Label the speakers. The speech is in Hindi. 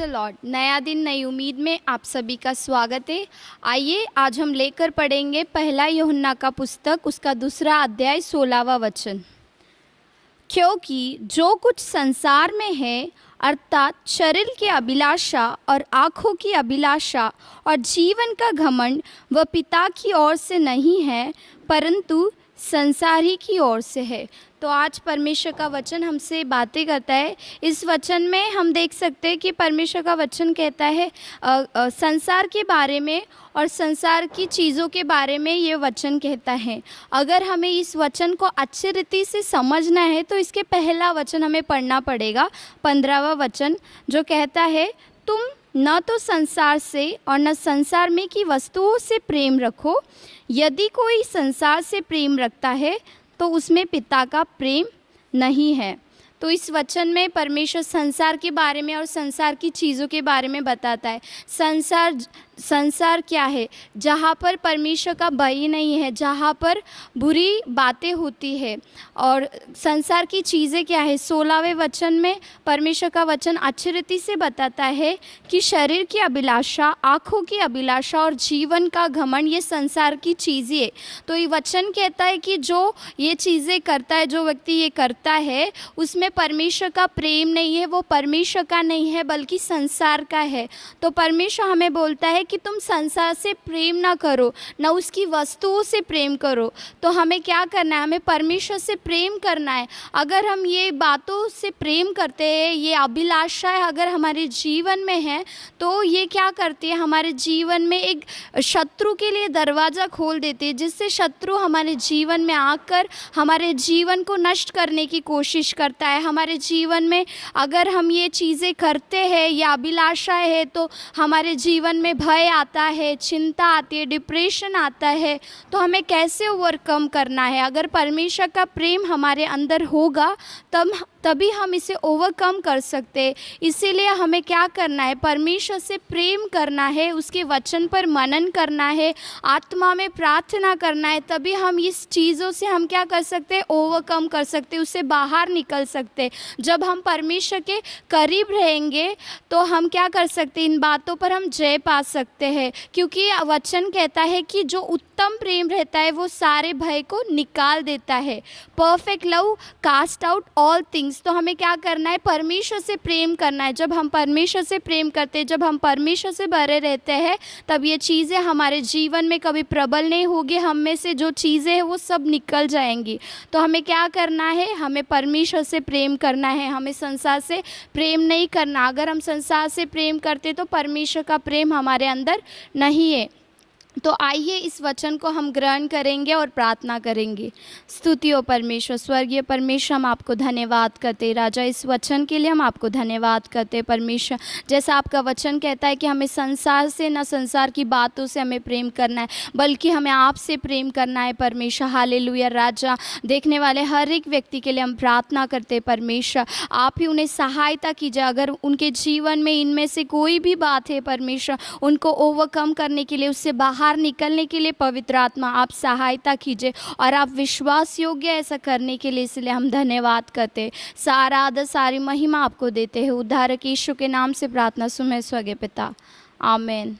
Speaker 1: The Lord. नया दिन नई उम्मीद में आप सभी का स्वागत है। आइए आज हम लेकर पढ़ेंगे पहला यूहन्ना का पुस्तक, उसका 2 अध्याय 16वां वचन। क्योंकि जो कुछ संसार में है अर्थात शरीर की अभिलाषा और आँखों की अभिलाषा और जीवन का घमंड, वह पिता की ओर से नहीं है परंतु संसार ही की ओर से है। तो आज परमेश्वर का वचन हमसे बातें करता है। इस वचन में हम देख सकते हैं कि परमेश्वर का वचन कहता है संसार के बारे में और संसार की चीज़ों के बारे में ये वचन कहता है। अगर हमें इस वचन को अच्छी रीति से समझना है तो इसके पहला वचन हमें पढ़ना पड़ेगा, 15वां वचन, जो कहता है तुम न तो संसार से और न संसार में की वस्तुओं से प्रेम रखो। यदि कोई संसार से प्रेम रखता है तो उसमें पिता का प्रेम नहीं है। तो इस वचन में परमेश्वर संसार के बारे में और संसार की चीज़ों के बारे में बताता है। संसार क्या है? जहाँ पर परमेश्वर का भय नहीं है, जहाँ पर बुरी बातें होती है। और संसार की चीज़ें क्या है? 16वें वचन में परमेश्वर का वचन अच्छी रीति से बताता है कि शरीर की अभिलाषा, आँखों की अभिलाषा और जीवन का घमंड, ये संसार की चीज़ें। तो ये वचन कहता है कि जो ये चीज़ें करता है, जो व्यक्ति ये करता है, उसमें परमेश्वर का प्रेम नहीं है, वो परमेश्वर का नहीं है बल्कि संसार का है। तो परमेश्वर हमें बोलता है कि तुम संसार से प्रेम ना करो, ना उसकी वस्तुओं से प्रेम करो। तो हमें क्या करना है? हमें परमेश्वर से प्रेम करना है। अगर हम ये बातों से प्रेम करते हैं, ये अभिलाषाएं अगर हमारे जीवन में है, तो ये क्या करती है? हमारे जीवन में एक शत्रु के लिए दरवाज़ा खोल देती है, जिससे शत्रु हमारे जीवन में आकर हमारे जीवन को नष्ट करने की कोशिश करता है। हमारे जीवन में अगर हम ये चीज़ें करते हैं या अभिलाषाएं है तो हमारे जीवन में भय आता है, चिंता आती है, डिप्रेशन आता है। तो हमें कैसे ओवरकम करना है? अगर परमेश्वर का प्रेम हमारे अंदर होगा तभी हम इसे ओवरकम कर सकते हैं। इसीलिए हमें क्या करना है? परमेश्वर से प्रेम करना है, उसके वचन पर मनन करना है, आत्मा में प्रार्थना करना है। तभी हम इस चीज़ों से हम क्या कर सकते हैं? ओवरकम कर सकते हैं, उससे बाहर निकल सकते हैं। जब हम परमेश्वर के करीब रहेंगे तो हम क्या कर सकते हैं? इन बातों पर हम जय पा सकते हैं, क्योंकि वचन कहता है कि जो उत्तम प्रेम रहता है वो सारे भय को निकाल देता है। Perfect love cast out all things. तो हमें क्या करना है? परमेश्वर से प्रेम करना है। जब हम परमेश्वर से प्रेम करते हैं, जब हम परमेश्वर से भरे रहते हैं, तब ये चीज़ें हमारे जीवन में कभी प्रबल नहीं होगी। हम में से जो चीज़ें हैं वो सब निकल जाएंगी। तो हमें क्या करना है? हमें परमेश्वर से प्रेम करना है, हमें संसार से प्रेम नहीं करना। अगर हम संसार से प्रेम करते तो परमेश्वर का प्रेम हमारे अंदर नहीं है। तो आइए इस वचन को हम ग्रहण करेंगे और प्रार्थना करेंगे। स्तुति हो परमेश्वर, स्वर्गीय परमेश्वर, हम आपको धन्यवाद करते राजा, इस वचन के लिए हम आपको धन्यवाद करते परमेश्वर। जैसा आपका वचन कहता है कि हमें संसार से, न संसार की बातों से हमें प्रेम करना है, बल्कि हमें आपसे प्रेम करना है परमेश्वर। हालेलुया राजा। देखने वाले हर एक व्यक्ति के लिए हम प्रार्थना करते परमेश्वर, आप ही उन्हें सहायता कीजिए। अगर उनके जीवन में इनमें से कोई भी बात है परमेश्वर, उनको ओवरकम करने के लिए, उससे बाहर निकलने के लिए पवित्र आत्मा आप सहायता कीजिए और आप विश्वास योग्य ऐसा करने के लिए, इसलिए हम धन्यवाद करते। सारा आदर, सारी महिमा आपको देते हैं। उद्धारक यीशु के नाम से प्रार्थना सुने स्वर्गीय पिता, आमीन।